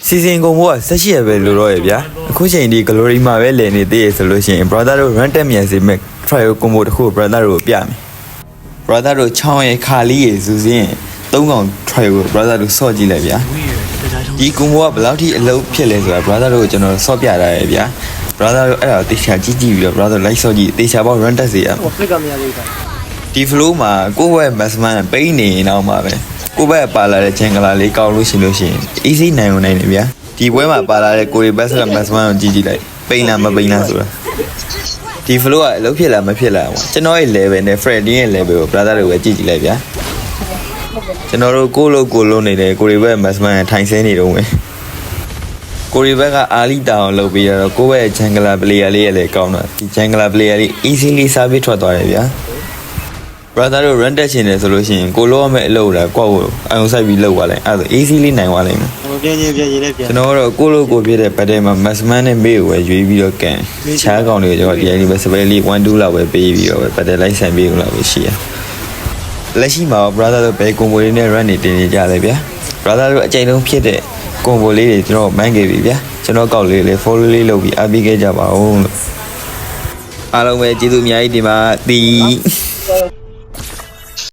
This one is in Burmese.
season ကုန်ဖို့က18ရက်ပဲလို့တော့ရဗျာအခုချိန်ဒီ glory မှာပဲလည်နေသေးရဆိုလို့ရှိရင် brother တို့ run တက်မြန်စေမဲ့ trial combo တခု brother တို့ပြမယ် brother တို့ချောင်းရဲ့ခါလေးရစူးစင်း3កောင် trial ကို brother တို့ဆော့ကြည့်လိုက်ဗျာဒီ combo ကဘယ်လောက်ထိအလုပ်ဖြစ်လဲဆိုတာ brother တို့ကျွန်တော်ဆော့ပြတာရဗျာ brother တို့အဲ့ဒါတေချာကြည့်ပြီးတော့ brother like ဆော့ကြည့်တေချာပေါ့ run တက်စေရမှာ ဖလက်ကမရသေးဘူးဒီ flow မှာကိုယ့်ဘက် maximum ပိန်းနေအောင်ပါပဲကိုယ့်ဘက်ပါလာတဲ့ channel လေးကောက်လို့ရှိလို့ရှိရင် easy နိုင်ုံနိုင်တယ်ဗျာဒီပွဲမှာပါလာတဲ့ကိုရီဘက်ဆက်က maximum ကိုကြည့်ကြည့်လိုက်ပိန်းလားမပိန်းလားဆိုတာဒီ flow ကအလုပ်ဖြစ်လားမဖြစ်လားကျွန်တော်ရဲ့ level နဲ့ Freddy ရဲ့ level ကို brother တို့ပဲကြည့်ကြည့်လိုက်ဗျာကျွန်တော်တို့ကိုလုံးနေတယ်ကိုရီဘက် maximum ထိုင်ဆင်းနေတော့ဝင်ကိုရီဘက်ကအာလီတောင်လုပ်ပြီးတော့ကိုယ့်ဘက် channel player လေးရဲ့လည်းကောင်းတာဒီ channel player လေး easily service ထွက်သွားတယ်ဗျာbrother တို့ run တက်ချင်တယ်ဆိုလို့ရှိရင်ကိုလုံးရမယ့်အလုပ်လားကိုယ့်ကိုအယုံဆိုင်ပြီးလုပ်သွားလိုက်အဲ့ဒါဆို easily နိုင်သွားလိမ့်မယ်ပြန်ချင်းလည်းပြန်ကျွန်တော်တို့ကိုလိုကိုပြတဲ့ pattern မှာ maximum နဲ့မေးကိုပဲရွေးပြီးတော့ကန်ချားကောင်တွေကိုကျွန်တော်ဒီအရင်ပဲ spell လေး1 2လောက်ပဲပေးပြီးတော့ပဲ pattern လိုက်ဆိုင်ပေးလို့ပဲရှိရလက်ရှိမှာ brother တို့ဘယ် combo လေးနဲ့ run နေတင်နေကြလဲဗျာ brother တို့အကြိမ်လုံးဖြစ်တဲ့ combo လေးတွေကျွန်တော်မှန်းခဲ့ပြီဗျာကျွန်တော်ကောက်လေး follow လေးလုပ်ပြီးအားပေးခဲ့ကြပါဦးလို့အားလုံးပဲကျေးဇူးအများကြီးတင်ပါသည်